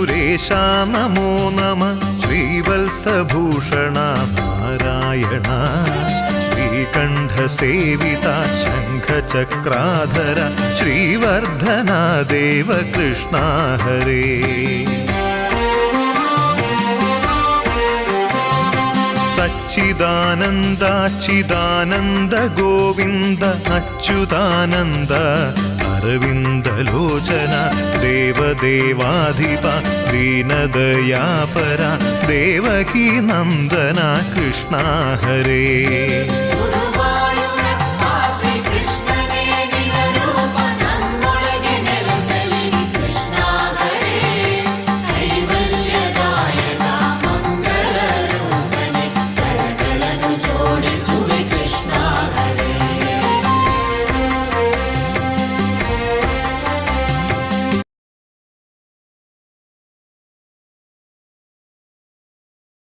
സുരേശാ നമോ നമ ശ്രീവത്സഭൂഷണ നാരായണ ശ്രീകണ്ഠസേവിത ശംഖചക്രാധര ശ്രീവർദ്ധന ദേവകൃഷ്ണ ഹരേ സച്ചിദാനന്ദാച്യുതാനന്ദ ഗോവിന്ദ അച്യുതാനന്ദ അരവിന്ദലോചന ദേവദേവാധിപ ദീനദയാപര ദേവകീ നന്ദന കൃഷ്ണ ഹരേ